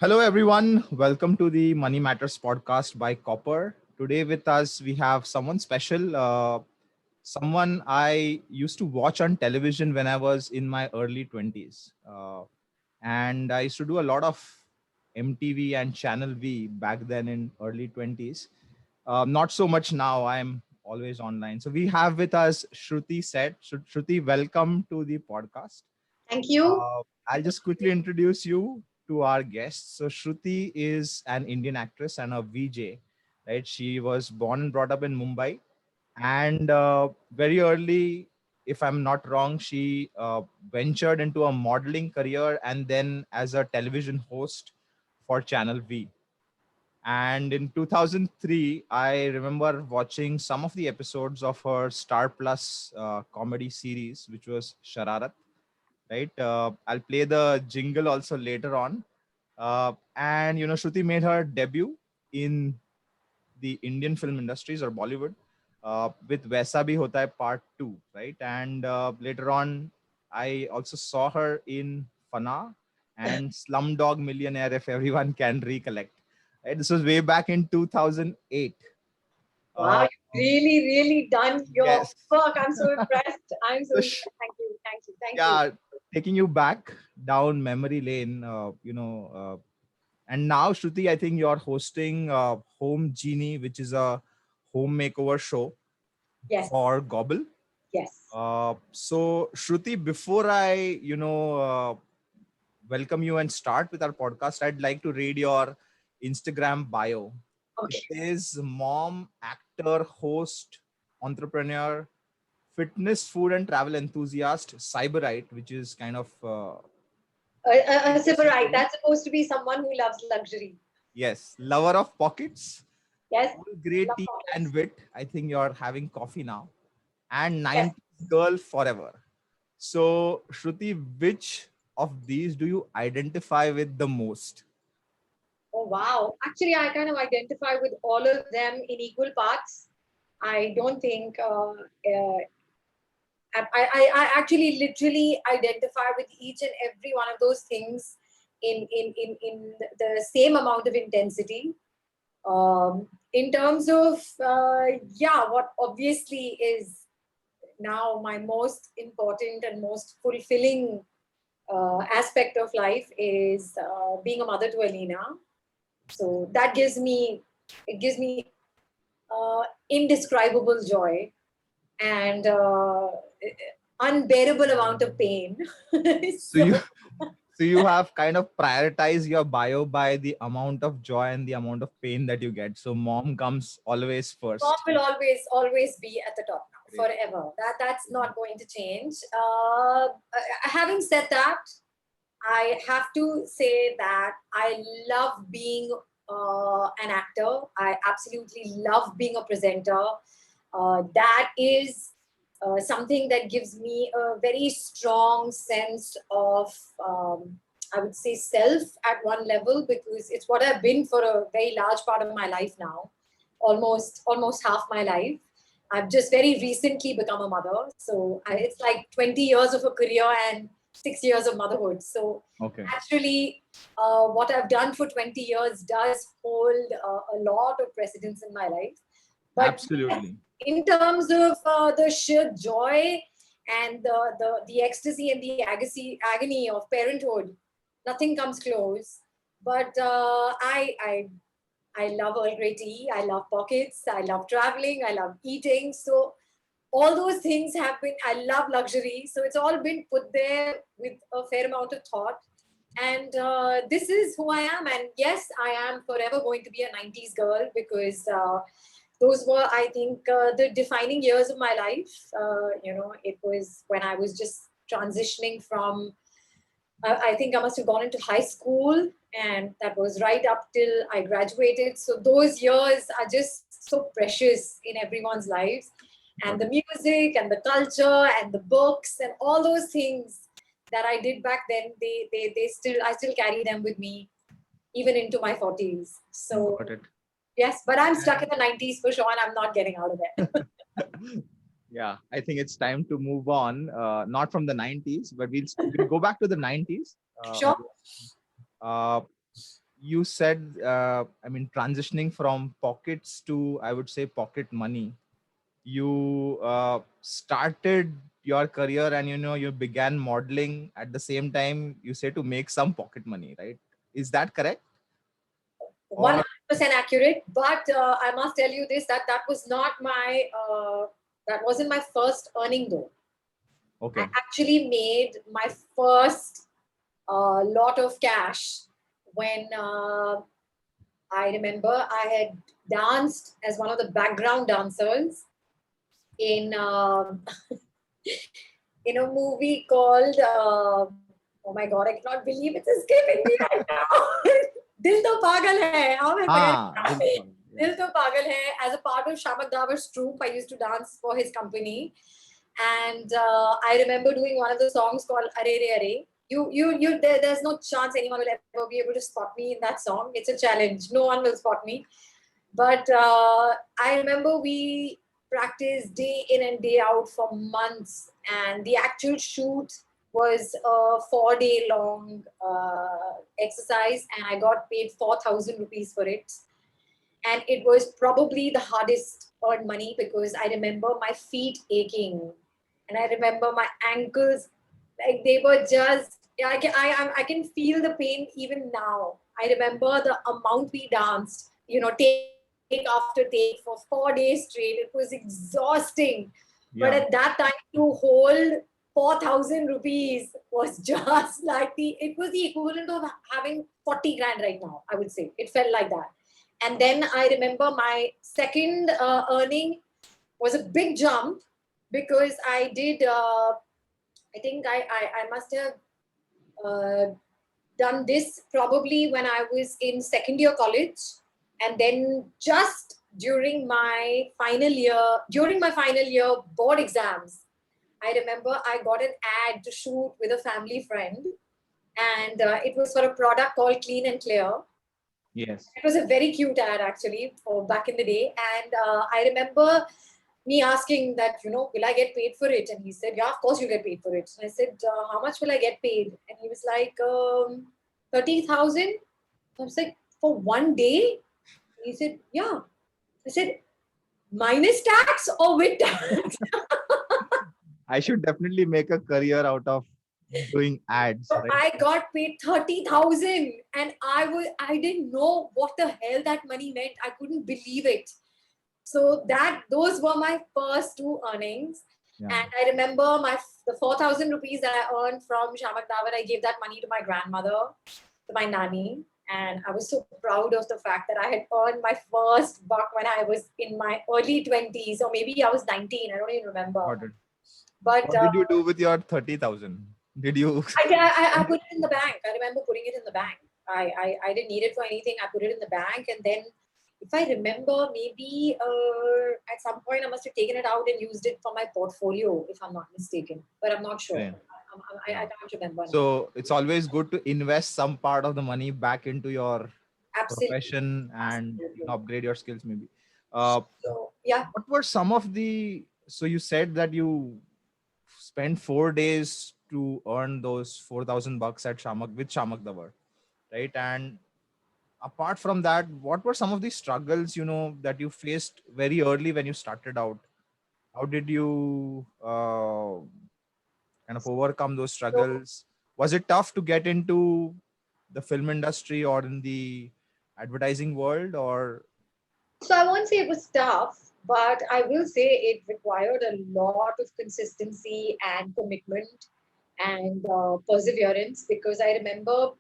Hello, everyone. Welcome to the Money Matters podcast by Copper. Today, with us, we have someone special, someone I used to watch on television when I was in my early 20s. And I used to do a lot of MTV and Channel V back then in early 20s. Not so much now. I'm always online. So, we have with us Shruti Seth. Shruti, welcome to the podcast. Thank you. I'll just quickly introduce you to our guest. So Shruti is an Indian actress and a VJ, right? She was born and brought up in Mumbai, and very early, if I'm not wrong, she ventured into a modeling career and then as a television host for Channel V. And in 2003, I remember watching some of the episodes of her Star Plus comedy series, which was Shararat, right? I'll play the jingle also later on. And Shruti made her debut in the Indian film industries or Bollywood with Waisa Bhi Hota Hai Part 2, right? And later on, I also saw her in Fana and Slumdog Millionaire, if everyone can recollect. Right? This was way back in 2008. Wow, Uh, you've really done your yes. work. I'm so impressed. I'm so So impressed. Thank you. yeah, taking you back down memory lane, and now, Shruti, I think you're hosting Home Genie, which is a home makeover show Yes, for Gobble. yes. So, Shruti, before I welcome you and start with our podcast, I'd like to read your Instagram bio. It Okay. says mom, actor, host, entrepreneur, fitness, food, and travel enthusiast, cyberite, which is kind of A interesting to Sibarite. me. That's supposed to be someone who loves luxury. Yes, lover of pockets, Yes, all great love tea and pockets. wit. I think you're having coffee now. And Yes. 90s girl forever. So, Shruti, which of these do you identify with the most? Oh, wow. Actually, I kind of identify with all of them in equal parts. I don't think I actually literally identify with each and every one of those things in the same amount of intensity. In terms of, yeah, what obviously is now my most important and most fulfilling aspect of life is being a mother to Alina. So that gives me indescribable joy and unbearable amount of pain. So you So so you have kind of prioritized your bio by the amount of joy and the amount of pain that you get. So mom comes always Mom first. will always be at the top now Great. forever. That's not going to change. Having said that, I have to say that I love being an actor. I absolutely love being a presenter. That is something that gives me a very strong sense of, I would say, self at one level because it's what I've been for a very large part of my life now, almost half my life. I've just very recently become a mother, so it's like 20 years of a career and 6 years of motherhood. So Okay. naturally, what I've done for 20 years does hold a lot of precedence in my life. But yes, Absolutely. in terms of the sheer joy and the ecstasy and the agony of parenthood, nothing comes close. But I love Earl Grey tea. I love pockets. I love traveling. I love eating. So all those things have been. I love luxury. So it's all been put there with a fair amount of thought. And this is who I am. And yes, I am forever going to be a 90s girl because those were, I think, the defining years of my life. It was when I was just transitioning from, I think I must have gone into high school, and that was right up till I graduated. So those years are just so precious in everyone's lives. And Got the it. music and the culture and the books and all those things that I did back then, I still carry them with me even into my 40s. So Got it. yes, but I'm stuck in And the 90s for sure, and I'm not getting out of there. yeah, I think it's time to move on. Not from the 90s, but we'll go back to the 90s. Sure. Uh, you said, I mean, transitioning from pockets to, I would say, pocket money. You started your career and, you began modeling at the same time, you say, to make some pocket money, right? Is that correct? Or 100% accurate. But I must tell you this, that was not my, that wasn't my first earning though. I okay. actually made my first lot of cash when I remember I had danced as one of the background dancers in in a movie called oh my god, I cannot believe it's escaping me right now. Dil to pagal hai. How am I forgetting Ah, now? Dil To Pagal, yeah. Dil to pagal hai. As a part of Shamak Davar's troupe, I used to dance for his company, and I remember doing one of the songs called Are Re Are. There's no chance anyone will ever be able to spot me in that song. It's a challenge. No one will spot me. But I remember we practiced day in and day out for months, and the actual shoot was a 4 day long exercise, and I got paid 4,000 rupees for it. And it was probably the hardest earned money because I remember my feet aching, and I remember my ankles, like they were just. I can feel the pain even now. I remember the amount we danced, take after take for 4 days straight. It was exhausting. But at Yeah. that time, to hold 4,000 rupees was just like it was the equivalent of having 40 grand right now, I would say. It felt like that. And then I remember my second earning was a big jump because I did, I think I must have uh, done this probably when I was in second year college. And then just during my final year board exams, I remember I got an ad to shoot with a family friend. And it was for a product called Clean and Clear. Yes. It was a very cute ad actually for back in the day. And I remember me asking that, will I get paid for it? And he said, yeah, of course you get paid for it. And I said, how much will I get paid? And he was like, 30,000. I was like, for 1 day? He said, yeah. I said, minus tax or with tax? I should definitely make a career out of doing ads, So right? I got paid 30,000, and I didn't know what the hell that money meant. I couldn't believe it. So those were my first two earnings. Yeah. And I remember the 4,000 rupees that I earned from Shamak Davar, I gave that money to my grandmother, to my nanny. And I was so proud of the fact that I had earned my first buck when I was in my early 20s, or maybe I was 19. I don't even remember. Got it. But What did you do with your 30,000? Did you I spend put it? it in the bank. I remember putting it in the bank. I didn't need it for anything. I put it in the bank. And then, if I remember, maybe at some point I must have taken it out and used it for my portfolio, if I'm not mistaken. But I'm not sure. Okay. I Yeah. can't remember now. So it's always good to invest some part of the money back into your Absolutely. profession and Absolutely. upgrade your skills maybe. Uh, So, yeah. what were some of the, so you said that you spent 4 days to earn those 4,000 bucks at Shamak with Shamak Davar, right? And apart from that, what were some of the struggles, that you faced very early when you started out? How did you kind of overcome those So, struggles? Was it tough to get into the film industry or in the advertising world, or so I won't say it was tough, but I will say it required a lot of consistency and commitment and perseverance, because I remember.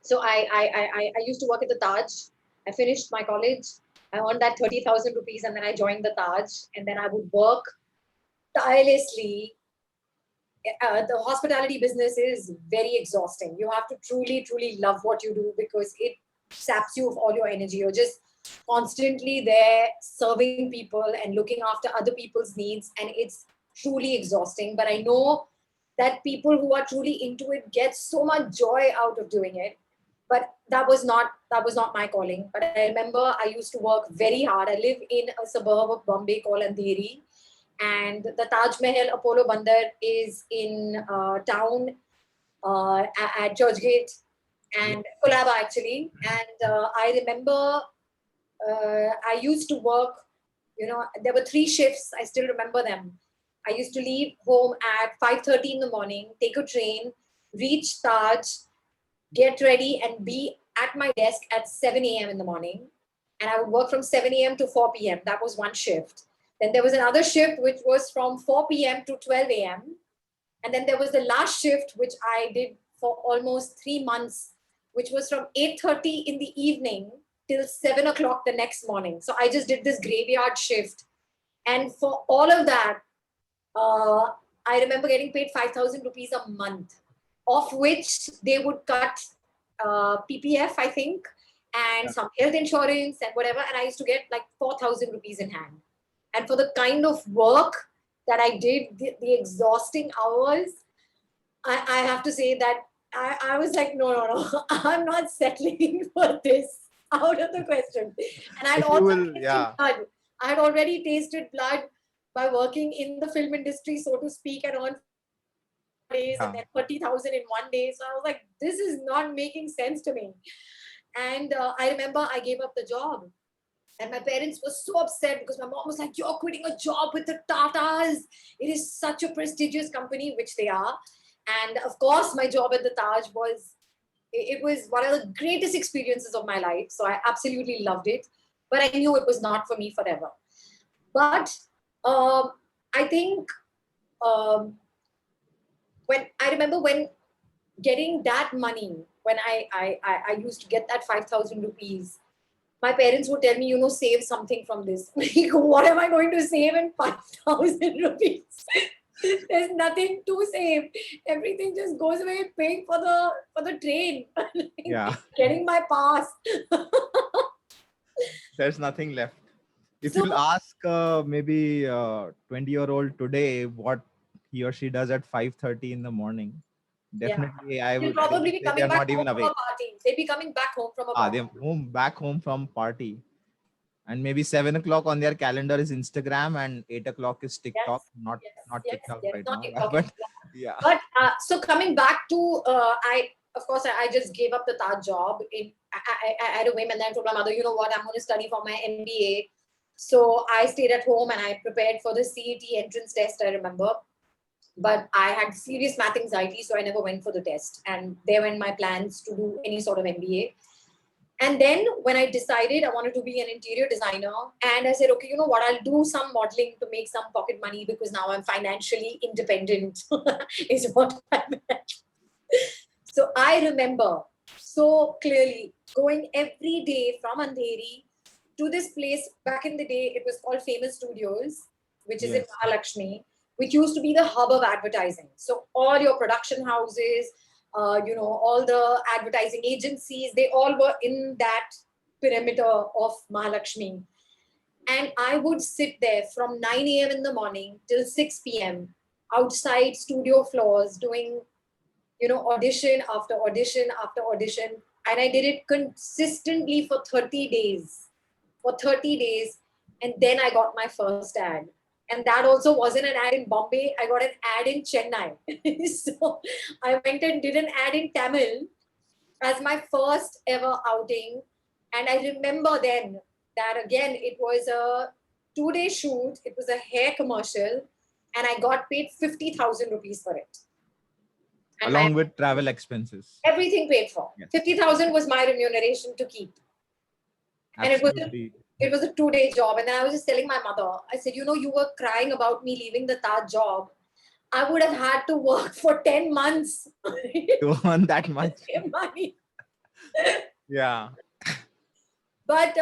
So I used to work at the Taj. I finished my college. I earned that 30,000 rupees, and then I joined the Taj. And then I would work tirelessly. The hospitality business is very exhausting. You have to truly, truly love what you do, because it saps you of all your energy. You're just constantly there serving people and looking after other people's needs. And it's truly exhausting. But I know that people who are truly into it get so much joy out of doing it. But that was not my calling. But I remember I used to work very hard. I live in a suburb of Bombay called Andheri, and the Taj Mahal Apollo Bandar is in town at Churchgate. and collab actually. And I remember I used to work, there were 3 shifts. I still remember them. I used to leave home at 5:30 in the morning, take a train, reach Taj, get ready and be at my desk at 7 a.m. in the morning. And I would work from 7 a.m. to 4 p.m. That was one shift. Then there was another shift, which was from 4 p.m. to 12 a.m. And then there was the last shift, which I did for almost 3 months, which was from 8:30 in the evening till 7 o'clock the next morning. So I just did this graveyard shift. And for all of that, uh, I remember getting paid 5,000 rupees a month, of which they would cut PPF, I think, and some health insurance and whatever. And I used to get like 4,000 rupees in hand. And for the kind of work that I did, the exhausting hours, I have to say that I was like, no, I'm not settling for this. Out of the question. And I'd If you also will, tasted blood. I had already tasted blood by working in the film industry, so to speak, and on days and then 30,000 in one day. So I was like, this is not making sense to me. And I remember I gave up the job. And my parents were so upset because my mom was like, you're quitting a job with the Tatas. It is such a prestigious company, which they are. And of course, my job at the Taj it was one of the greatest experiences of my life. So I absolutely loved it. But I knew it was not for me forever. But I think I remember when getting that money, when I used to get that 5,000 rupees, my parents would tell me, save something from this. Like, what am I going to save in 5,000 rupees? There's nothing to save. Everything just goes away paying for the train. Getting my pass. There's nothing left. If So- you'll ask maybe 20-year-old today what he or she does at 5:30 in the morning, definitely I They'll would probably say be coming they're back not home even from a awake. party. They'll be coming back home from a party. They're back home from party. And maybe 7 o'clock on their calendar is Instagram and 8 o'clock is TikTok. Not TikTok right not now. TikTok. But yeah. But so coming back to, I just gave up the Taj job. I had a whim, and then I told my mother, you know what, I'm going to study for my MBA. So I stayed at home and I prepared for the CET entrance test, I remember. But I had serious math anxiety, so I never went for the test. And there went my plans to do any sort of MBA. And then when I decided I wanted to be an interior designer, and I said, okay, you know what, I'll do some modeling to make some pocket money because now I'm financially independent, is what I meant. So I remember so clearly going every day from Andheri to this place. Back in the day, it was called Famous Studios, which is in Mahalakshmi, which used to be the hub of advertising. So all your production houses, all the advertising agencies, they all were in that perimeter of Mahalakshmi. And I would sit there from 9 a.m. in the morning till 6 p.m. outside studio floors doing, audition after audition after audition. And I did it consistently for 30 days. And then I got my first ad. And that also wasn't an ad in Bombay. I got an ad in Chennai. So I went and did an ad in Tamil as my first ever outing. And I remember then that again, it was a 2-day shoot. It was a hair commercial. And I got paid 50,000 rupees for it. And along with travel expenses. Everything paid for. Yes. 50,000 was my remuneration to keep. Absolutely. And it was a 2-day job. And then I was just telling my mother, I said, you were crying about me leaving the Taj job. I would have had to work for 10 months to earn that much money. Yeah. But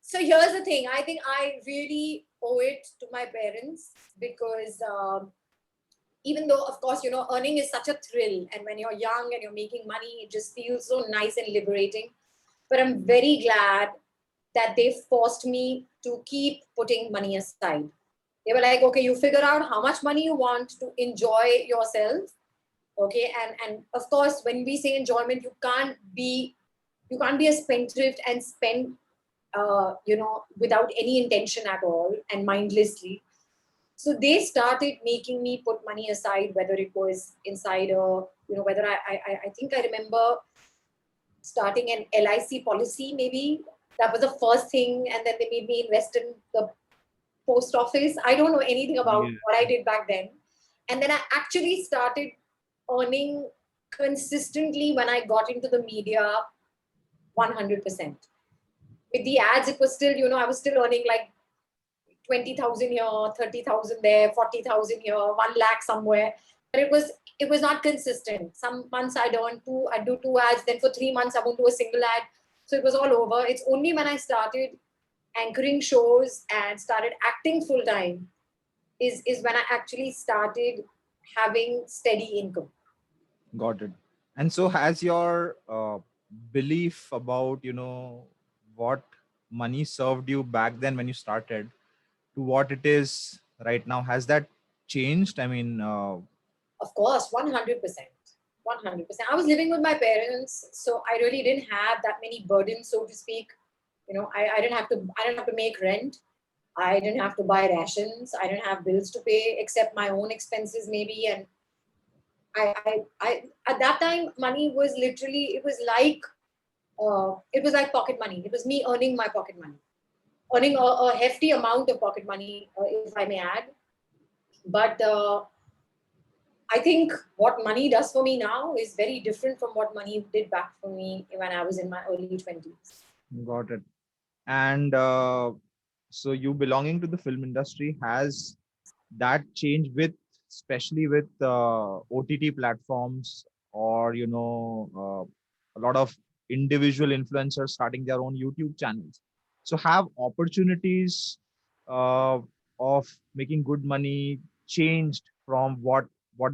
so here's the thing. I think I really owe it to my parents because even though, of course, earning is such a thrill. And when you're young and you're making money, it just feels so nice and liberating. But I'm very glad that they forced me to keep putting money aside. They were like, okay, you figure out how much money you want to enjoy yourself. Okay. And of course, when we say enjoyment, you can't be a spendthrift and spend, without any intention at all and mindlessly. So they started making me put money aside, whether it was inside or, whether I think I remember starting an LIC policy, maybe. That was the first thing. And then they made me invest in the post office. I don't know anything about Yeah. what I did back then. And then I actually started earning consistently when I got into the media 100%. With the ads, it was still, I was still earning like 20,000 here, 30,000 there, 40,000 here, 1 lakh somewhere. But it was not consistent. Some months I'd do 2 ads, then for 3 months I won't do a single ad. So it was all over. It's only when I started anchoring shows and started acting full time is when I actually started having steady income. Got it. And so has your belief about, what money served you back then when you started to what it is right now, has that changed? I mean, Of course, 100%. 100%. I was living with my parents, so I really didn't have that many burdens, so to speak. I didn't have to make rent. I didn't have to buy rations. I didn't have bills to pay except my own expenses maybe. And I at that time money was literally it was like pocket money. It was me earning my pocket money, earning a hefty amount of pocket money, if I may add. But I think what money does for me now is very different from what money did back for me when I was in my early 20s. got it. And so you belonging to the film industry, has that changed with, especially with OTT platforms, or a lot of individual influencers starting their own YouTube channels? So have opportunities uh, of making good money changed from what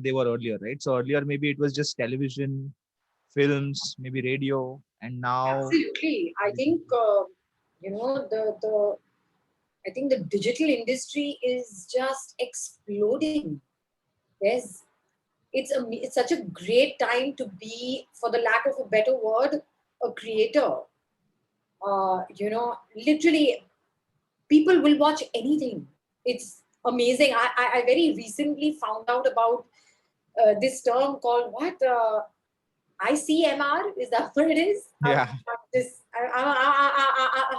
they were earlier, right? So earlier maybe it was just television, films, maybe radio, and now Absolutely. I think the I think the digital industry is just exploding. There's it's such a great time to be, for the lack of a better word, a creator. Literally, people will watch anything. It's amazing. I very recently found out about this term called what? ICMR, is that what it is? yeah.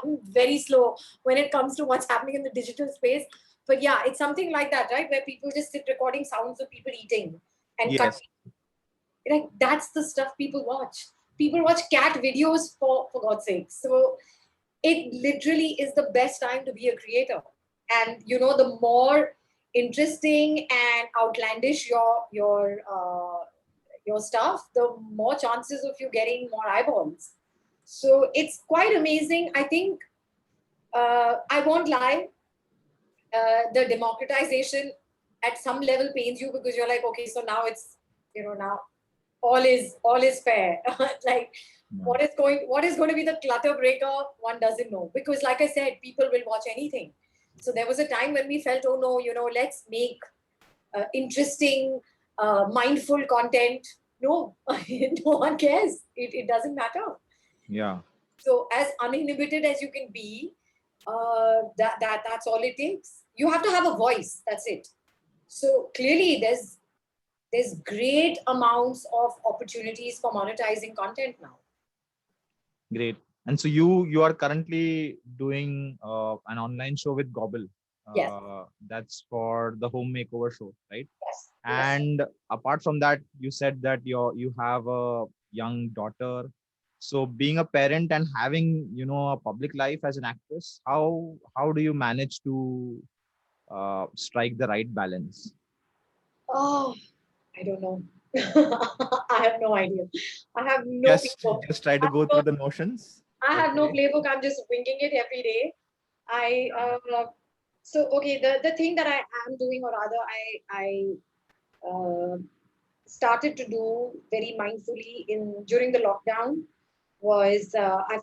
I'm very slow when it comes to what's happening in the digital space. But yeah, it's something like that, right? Where people just sit recording sounds of people eating and Yes. cutting. Like, that's the stuff people watch. People watch cat videos for God's sake. So it literally is the best time to be a creator. And the more interesting and outlandish your stuff, the more chances of you getting more eyeballs. So it's quite amazing. I think I won't lie, the democratization at some level pains you, because you're like, okay, so now it's now all is fair. Like, Yeah. what is going to be the clutter breaker, one doesn't know, because like I said, people will watch anything. So there was a time when we felt, oh no, let's make interesting, mindful content. No, no one cares. It doesn't matter. Yeah. So as uninhibited as you can be, that's all it takes. You have to have a voice. That's it. So clearly, there's great amounts of opportunities for monetizing content now. Great. And so you are currently doing an online show with Gobble. Yes, That's for the home makeover show, right? yes, yes. And apart from that, you said that you have a young daughter. So being a parent and having a public life as an actress, how do you manage to strike the right balance? Oh, I don't know. I have no idea. I have no Just playbook. just try I to have go no, through the motions. I have no Okay. playbook. I'm just winging it every day. I so okay. The thing that I am doing, or rather, I started to do very mindfully in during the lockdown, was I've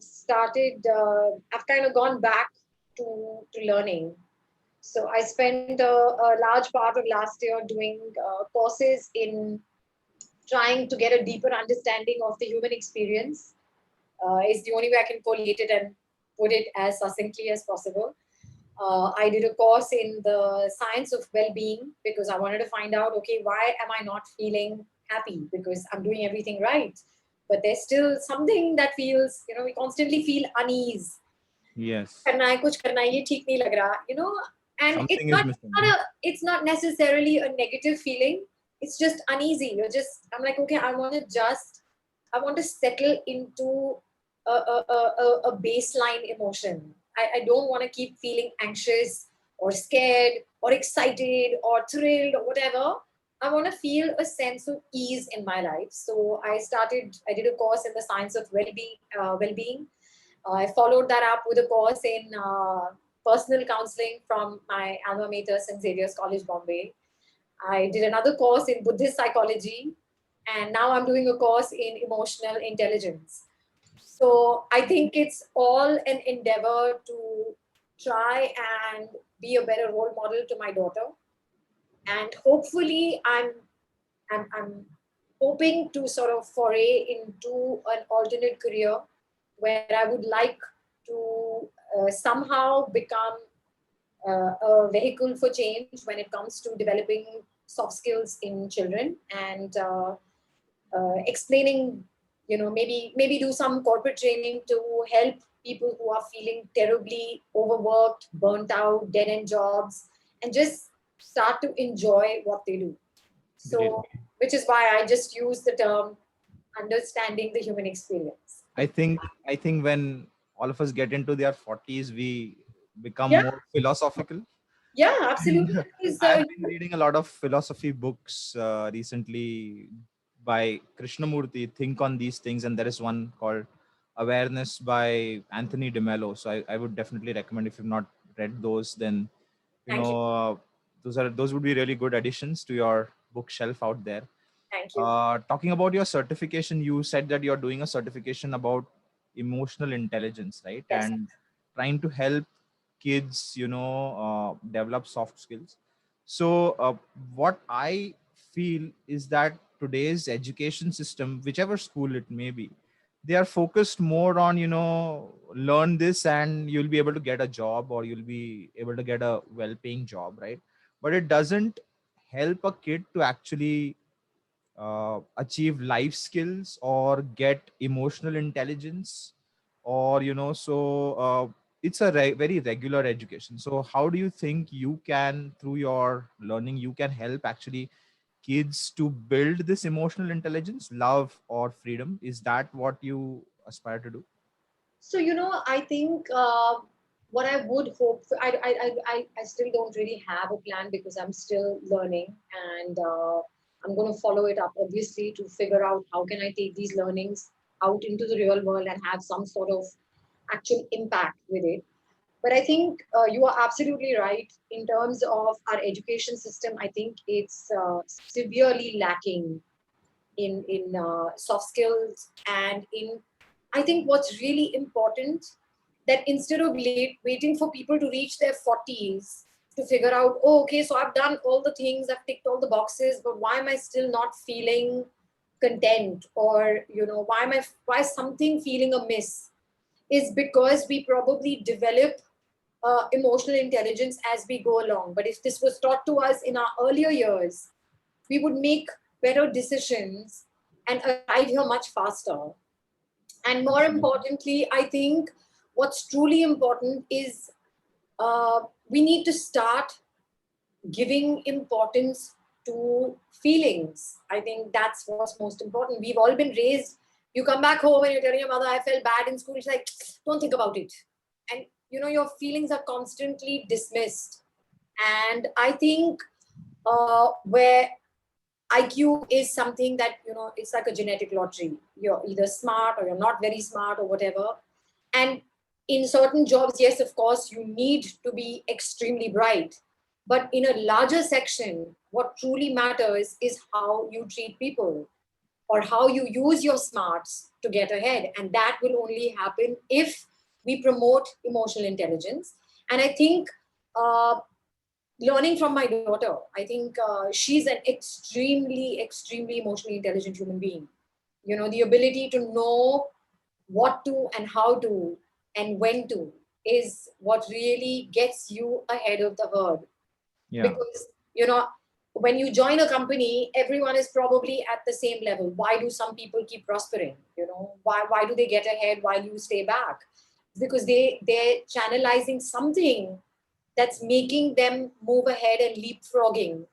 kind of gone back to learning. So I spent a large part of last year doing courses in trying to get a deeper understanding of the human experience. Is the only way I can collate it and put it as succinctly as possible. I did a course in the science of well-being because I wanted to find out, okay, why am I not feeling happy? Because I'm doing everything right. but there's still something that feels, we constantly feel unease. Yes. करना है कुछ करना है ये ठीक नहीं लग रहा, and Something is missing. it's not necessarily a negative feeling. It's just uneasy. I'm like, okay, I want to settle into a baseline emotion. I don't want to keep feeling anxious or scared or excited or thrilled or whatever. I want to feel a sense of ease in my life. So I did a course in the science of well-being. I followed that up with a course in personal counseling from my alma mater, St. Xavier's College, Bombay. I did another course in Buddhist psychology, and now I'm doing a course in emotional intelligence. So I think it's all an endeavor to try and be a better role model to my daughter. And hopefully, I'm hoping to sort of foray into an alternate career where I would like to somehow become a vehicle for change when it comes to developing soft skills in children and explaining, maybe do some corporate training to help people who are feeling terribly overworked, burnt out, dead end jobs, and just start to enjoy what they do. Great. So, which is why I just use the term understanding the human experience. I think when all of us get into their 40s, we become Yeah, more philosophical. yeah, absolutely. And Because, I've been reading a lot of philosophy books recently by Krishnamurti, Think on These Things, and there is one called Awareness by Anthony DeMello. So I would definitely recommend, if you've not read those, then thank you, those would be really good additions to your bookshelf out there. thank you. Talking about your certification, you said that you're doing a certification about emotional intelligence, right? Yes. And trying to help kids, develop soft skills. So, what I feel is that today's education system, whichever school it may be, they are focused more on, learn this and you'll be able to get a job, or you'll be able to get a well-paying job, right? But it doesn't help a kid to actually achieve life skills or get emotional intelligence, or it's a very regular education. So how do you think you can, through your learning, you can help actually kids to build this emotional intelligence, love or freedom? Is that what you aspire to do? So, I think what I would hope for, I still don't really have a plan because I'm still learning, and I'm going to follow it up, obviously, to figure out how can I take these learnings out into the real world and have some sort of actual impact with it. But I think you are absolutely right in terms of our education system. I think it's severely lacking in soft skills and in. I think what's really important that instead of waiting for people to reach their 40s to figure out, oh, okay, so I've done all the things, I've ticked all the boxes, but why am I still not feeling content, or why is something feeling amiss, is because we probably develop emotional intelligence as we go along. But if this was taught to us in our earlier years, we would make better decisions and arrive here much faster. And more importantly, I think what's truly important is we need to start giving importance to feelings. I think that's what's most important. We've all been raised. You come back home and you're telling your mother, I felt bad in school. She's like, don't think about it. And your feelings are constantly dismissed. And I think where IQ is something that, it's like a genetic lottery. You're either smart or you're not very smart or whatever. And in certain jobs, yes, of course, you need to be extremely bright. But in a larger section, what truly matters is how you treat people or how you use your smarts to get ahead. And that will only happen if we promote emotional intelligence. And I think learning from my daughter, I think she's an extremely emotionally intelligent human being. The ability to know what to and how to and when to is what really gets you ahead of the herd. Yeah. Because, you know, when you join a company, everyone is probably at the same level. Why do some people keep prospering? Why do they get ahead while you stay back? Because they're channelizing something that's making them move ahead and leapfrogging.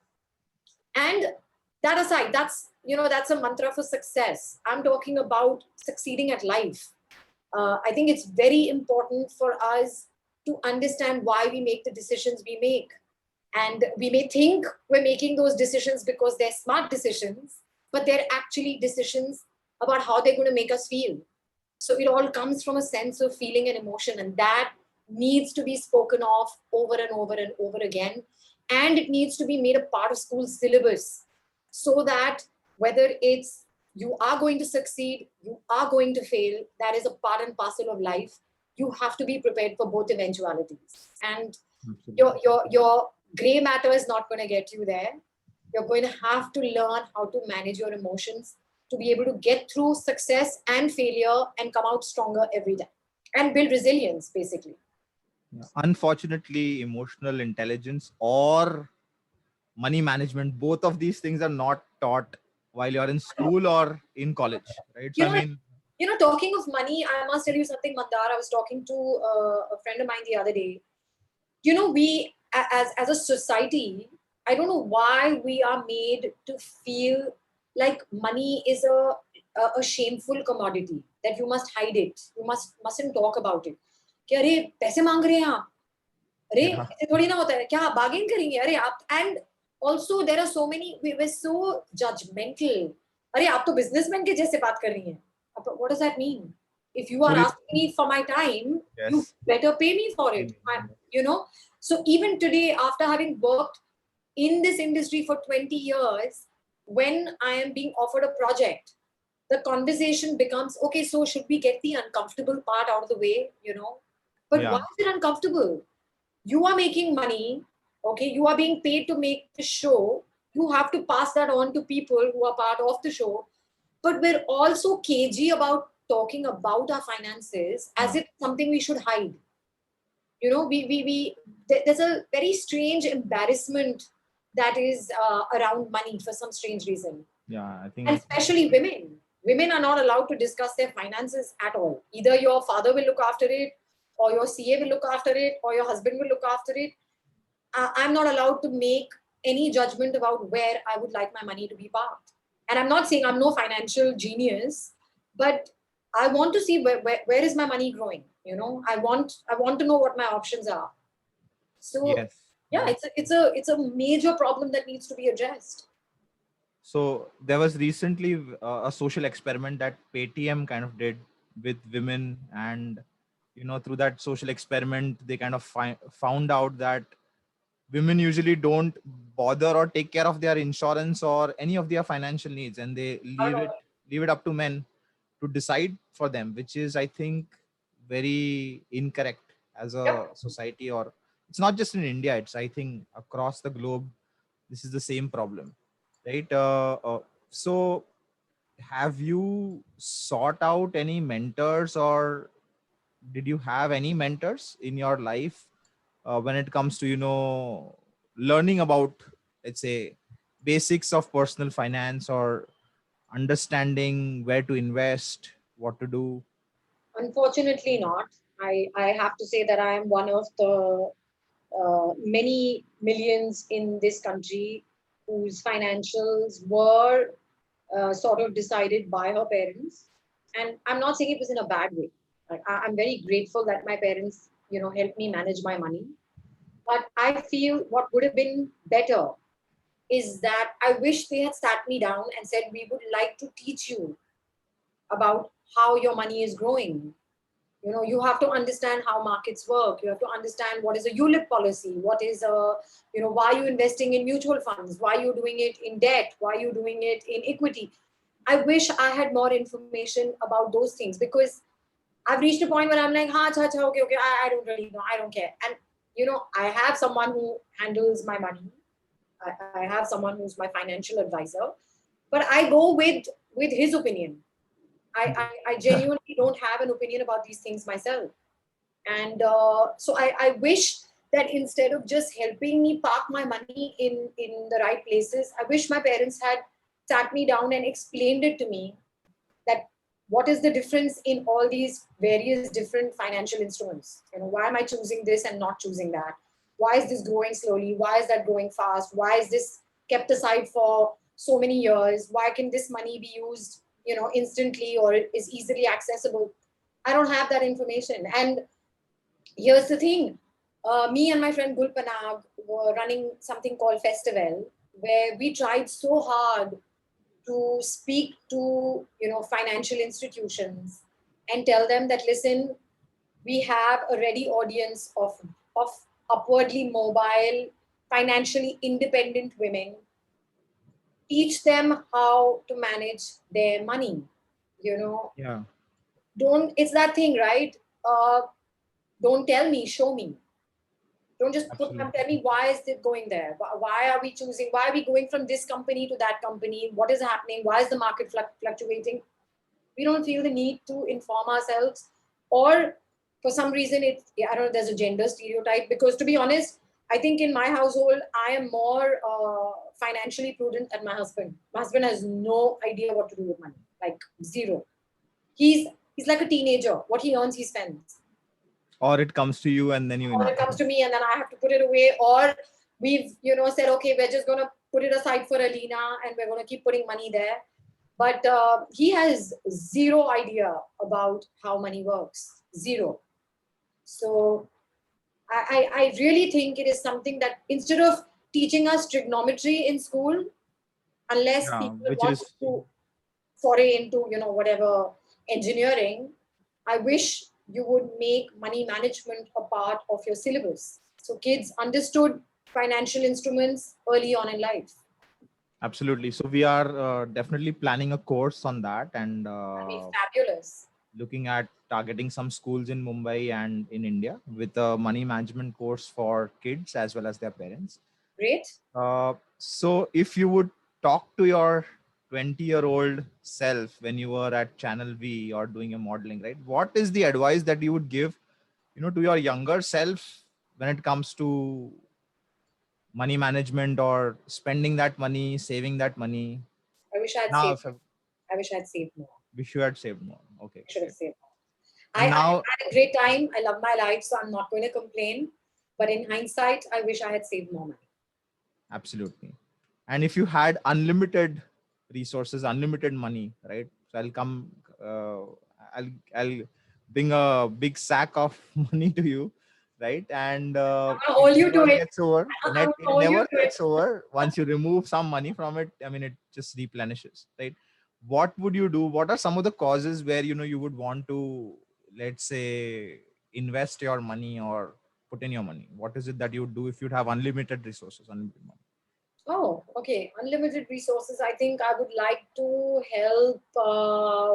And that aside, that's a mantra for success. I'm talking about succeeding at life. I think it's very important for us to understand why we make the decisions we make. And we may think we're making those decisions because they're smart decisions, but they're actually decisions about how they're going to make us feel. So it all comes from a sense of feeling and emotion, and that needs to be spoken of over and over and over again. And it needs to be made a part of school syllabus so that whether it's you are going to succeed, you are going to fail, that is a part and parcel of life. You have to be prepared for both eventualities. And your gray matter is not going to get you there. You're going to have to learn how to manage your emotions to be able to get through success and failure and come out stronger every time and build resilience, basically. Yeah. Unfortunately, emotional intelligence or money management, both of these things are not taught while you're in school or in college, right? So, You I know, mean, talking of money, I must tell you something, Mandar. I was talking to a friend of mine the other day. We as a society, I don't know why we are made to feel like money is a shameful commodity, that you must hide it, you mustn't talk about it. कि अरे पैसे मांग रहे हैं आप, अरे yeah, ऐसे थोड़ी ना होता है, क्या बार्गेन करेंगे, अरे आप. And also there are so many, we're so judgmental. अरे आप तो बिजनेसमैन के जैसे बात कर रही हैं. What does that mean? If you are Puri- asking me for my time, you yes. better pay me for it. So even today, after having worked in this industry for 20 years, when I am being offered a project, the conversation becomes, okay, so should we get the uncomfortable part out of the way, But why Yeah. is it uncomfortable? You are making money, okay? You are being paid to make the show. You have to pass that on to people who are part of the show. But we're also cagey about talking about our finances as Yeah. if something we should hide. There's a very strange embarrassment that is around money for some strange reason. Yeah. I And think, especially women. Women are not allowed to discuss their finances at all. Either your father will look after it, or your CA will look after it, or your husband will look after it. I'm not allowed to make any judgment about where I would like my money to be parked. And I'm not saying I'm no financial genius, but I want to see where is my money growing. I want to know what my options are. So yes. yeah, Yes. it's a major problem that needs to be addressed. So there was recently a social experiment that Paytm kind of did with women, and through that social experiment, they kind of found out that women usually don't bother or take care of their insurance or any of their financial needs, and they leave it up to men to decide for them, which is, I think, very incorrect as a Yep. society. Or it's not just in India; it's, I think, across the globe. This is the same problem, right? So, have you sought out any mentors, or did you have any mentors in your life when it comes to learning about, let's say, basics of personal finance, or understanding where to invest, what to do? Unfortunately, not. I have to say that I am one of the many millions in this country whose financials were sort of decided by her parents. And I'm not saying it was in a bad way. I'm very grateful that my parents, helped me manage my money. But I feel what would have been better is that I wish they had sat me down and said, we would like to teach you about how your money is growing. You have to understand how markets work. You have to understand what is a ULIP policy, what is why are you investing in mutual funds, why are you doing it in debt, why are you doing it in equity. I wish I had more information about those things, because I've reached a point where I'm like, ha, cha, cha, okay, I don't really know, I don't care. And I have someone who handles my money. I have someone who's my financial advisor, but I go with his opinion. I genuinely don't have an opinion about these things myself. And so I wish that instead of just helping me park my money in the right places, I wish my parents had sat me down and explained it to me that what is the difference in all these various different financial instruments. Why am I choosing this and not choosing that? Why is this growing slowly? Why is that growing fast? Why is this kept aside for so many years? Why can this money be used instantly or is easily accessible? I don't have that information. And here's the thing. Me and my friend Gulpanag were running something called Festival, where we tried so hard to speak to financial institutions and tell them that, listen, we have a ready audience of upwardly mobile, financially independent women. Teach them how to manage their money. You know, Yeah, don't, it's that thing, right? Don't tell me, show me. Don't just tell absolutely. me why is it going there. Why are we choosing? Why are we going from this company to that company? What is happening? Why is the market fluctuating? We don't feel the need to inform ourselves, or for some reason I don't know, there's a gender stereotype, because to be honest, I think in my household I am more financially prudent than my husband has no idea what to do with money, like zero. He's like a teenager. What he earns he spends, Or it comes to you and then you or it invest. comes to me and then I have to put it away, or we've said, okay, we're just going to put it aside for Alina and we're going to keep putting money there. But he has zero idea about how money works. Zero. So I really think it is something that instead of teaching us trigonometry in school, unless Yeah, people which want is to foray into, whatever engineering, I wish you would make money management a part of your syllabus. So kids understood financial instruments early on in life. absolutely. So we are definitely planning a course on that, and That'd be fabulous. looking at targeting some schools in Mumbai and in India with a money management course for kids as well as their parents. Great. So if you would talk to your 20-year-old self when you were at Channel V or doing your modeling, right? What is the advice that you would give, to your younger self when it comes to money management or spending that money, saving that money? I wish I'd Now, saved. if I I wish I'd saved more. wish you had saved more. Okay, I should have great. saved more. I And now, had a great time. I love my life, so I'm not going to complain. But in hindsight, I wish I had saved more money. absolutely. And if you had unlimited resources, unlimited money, right? So uh, I'll bring a big sack of money to you, right? And I'm gonna it hold you to never it. gets over. I'm gonna It hold you never to it. gets over. Once you remove some money from it, I mean, it just replenishes, right? What would you do? What are some of the causes where you would want to, let's say, invest your money or put in your money? What is it that you would do if you'd have unlimited resources, unlimited money? Oh, okay. Unlimited resources. I think I would like to help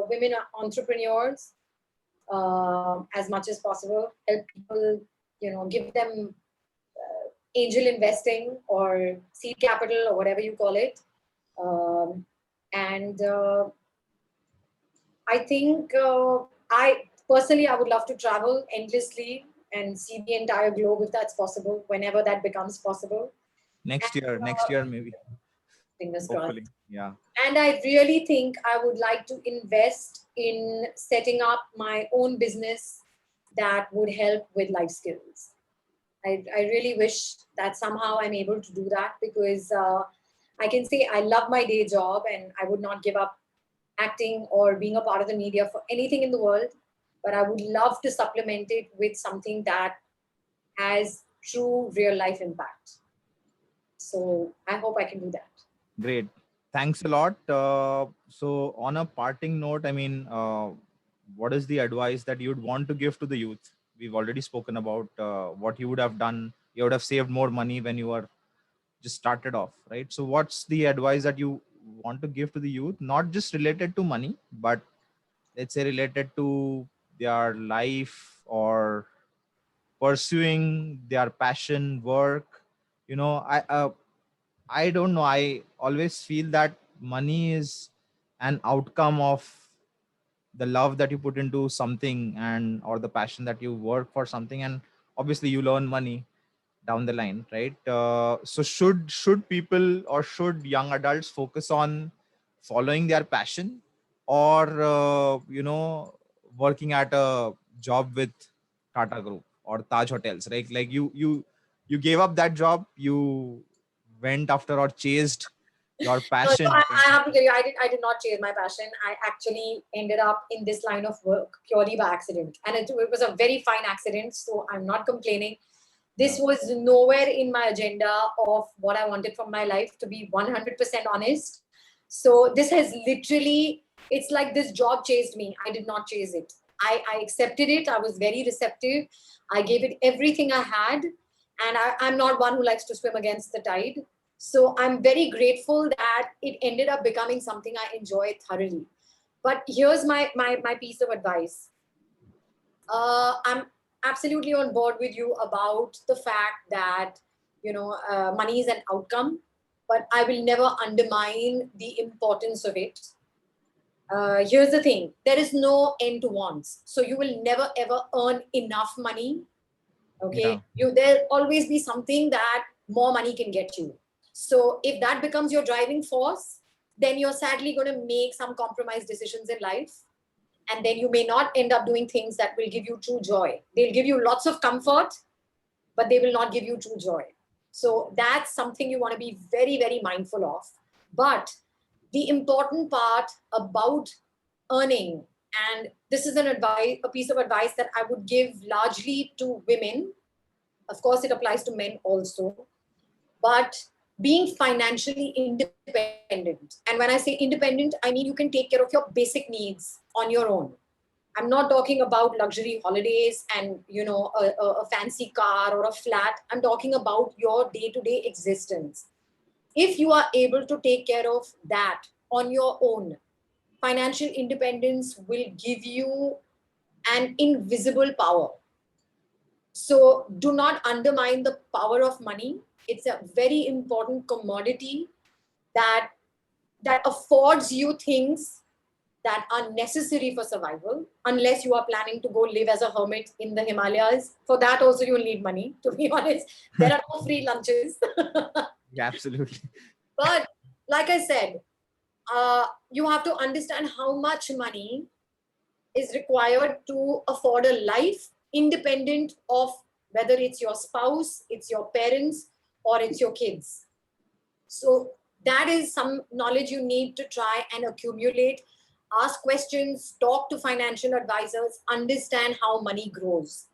women entrepreneurs as much as possible. Help people, give them angel investing or seed capital or whatever you call it. Um, and I think I would love to travel endlessly and see the entire globe if that's possible, whenever that becomes possible. Next year maybe, Fingers crossed. hopefully. Yeah, And I really think I would like to invest in setting up my own business that would help with life skills. I really wish that somehow I'm able to do that, because I can say I love my day job and I would not give up acting or being a part of the media for anything in the world. But I would love to supplement it with something that has true real life impact. So I hope I can do that. great. Thanks a lot. So on a parting note, I mean, what is the advice that you'd want to give to the youth? We've already spoken about what you would have done. You would have saved more money when you were just started off, right? So what's the advice that you want to give to the youth, not just related to money, but let's say related to their life or pursuing their passion, work? I don't know. I always feel that money is an outcome of the love that you put into something, and or the passion that you work for something, and obviously you earn money. down the line, right? So should people or should young adults focus on following their passion, or working at a job with Tata Group or Taj Hotels, right? Like you gave up that job, you went after or chased your No, so passion. I have to tell you, I did not chase my passion. I actually ended up in this line of work purely by accident, and it was a very fine accident. So I'm not complaining. This Yeah. was nowhere in my agenda of what I wanted from my life, to be 100% honest. So this has literally, it's like this job chased me. I did not chase it. I accepted it. I was very receptive. I gave it everything I had. And I'm not one who likes to swim against the tide. So I'm very grateful that it ended up becoming something I enjoy thoroughly. But here's my piece of advice. I'm absolutely on board with you about the fact that money is an outcome, but I will never undermine the importance of it. Here's the thing: there is no end to wants, so you will never ever earn enough money. Yeah. Okay, there'll always be something that more money can get you. So if that becomes your driving force, then you're sadly going to make some compromise decisions in life, and then you may not end up doing things that will give you true joy. They'll give you lots of comfort, but they will not give you true joy. So that's something you want to be very, very mindful of. But the important part about earning, and this is a piece of advice that I would give largely to women. Of course, it applies to men also, but being financially independent. And when I say independent, I mean you can take care of your basic needs on your own. I'm not talking about luxury holidays and a fancy car or a flat. I'm talking about your day-to-day existence. If you are able to take care of that on your own, financial independence will give you an invisible power. So do not undermine the power of money. It's a very important commodity that affords you things that are necessary for survival, unless you are planning to go live as a hermit in the Himalayas. For that also you'll need money, to be honest. There are no free lunches. Yeah, absolutely. But like I said, you have to understand how much money is required to afford a life independent of whether it's your spouse, it's your parents, or it's your kids. So that is some knowledge you need to try and accumulate. Ask questions, talk to financial advisors, understand how money grows.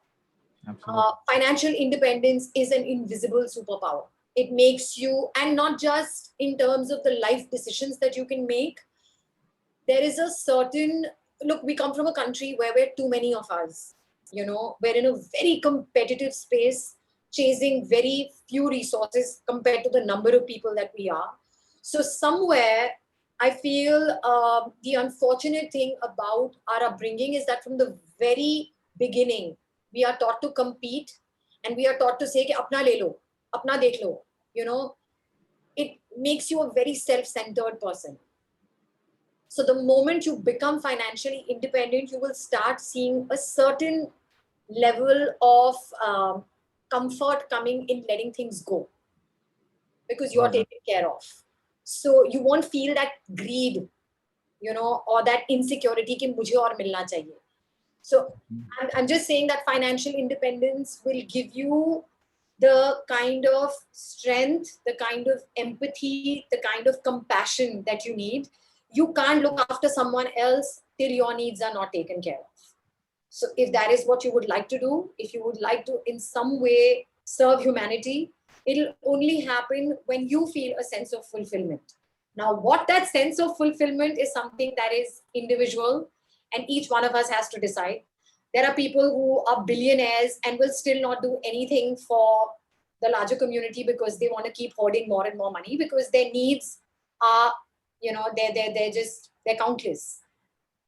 Absolutely. Financial independence is an invisible superpower. It makes you, and not just in terms of the life decisions that you can make, there is a certain look. We come from a country where we're too many of us. We're in a very competitive space, chasing very few resources compared to the number of people that we are. So somewhere I feel the unfortunate thing about our upbringing is that from the very beginning we are taught to compete, and we are taught to say कि अपना ले लो, अपना देख लो. It makes you a very self-centered person. So the moment you become financially independent, you will start seeing a certain level of comfort coming in letting things go, because you are Got it. taken care of. So you won't feel that greed, or that insecurity कि मुझे और मिलना चाहिए. So I'm just saying that financial independence will give you the kind of strength, the kind of empathy, the kind of compassion that you need. You can't look after someone else till your needs are not taken care of. So if that is what you would like to do, if you would like to in some way serve humanity, it'll only happen when you feel a sense of fulfillment. Now, what that sense of fulfillment is something that is individual, and each one of us has to decide. There are people who are billionaires and will still not do anything for the larger community because they want to keep hoarding more and more money, because their needs are, they're countless.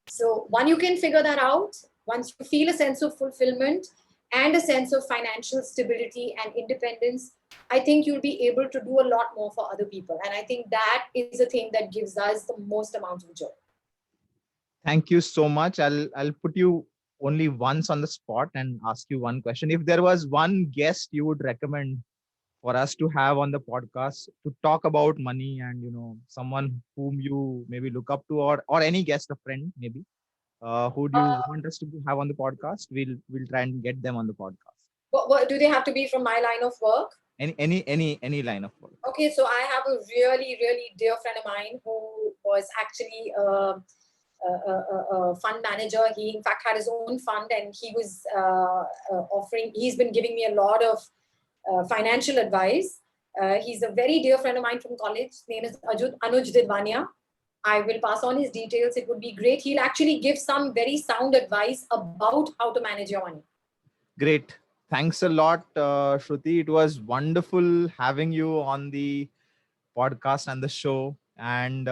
So one, you can figure that out. Once you feel a sense of fulfillment and a sense of financial stability and independence, I think you'll be able to do a lot more for other people. And I think that is a thing that gives us the most amount of joy. Thank you so much. I'll put you only once on the spot and ask you one question. If there was one guest you would recommend for us to have on the podcast to talk about money, and someone whom you maybe look up to, or any guest, a friend maybe, who do you Uh, want us to have on the podcast. We'll try and get them on the podcast. what do they have to be from my line of work? Any line of work. Okay, so I have a really, really dear friend of mine who was actually a fund manager. He, in fact, had his own fund, and he was offering. He's been giving me a lot of financial advice. He's a very dear friend of mine from college. His name is Anuj Didwania. I will pass on his details. It would be great. He'll actually give some very sound advice about how to manage your money. Great. Thanks a lot, Shruti. It was wonderful having you on the podcast and the show. And,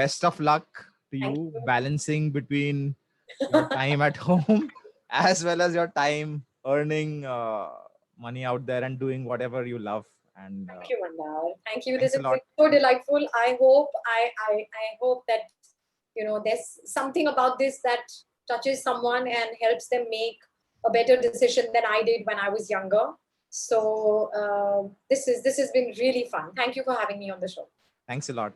best of luck to Thank you you. balancing between your time at home as well as your time earning money out there and doing whatever you love. And Thank you, Mandar. Thank you. This thanks a has been lot. so delightful. I hope that there's something about this that touches someone and helps them make a better decision than I did when I was younger. So this has been really fun. Thank you for having me on the show. Thanks a lot.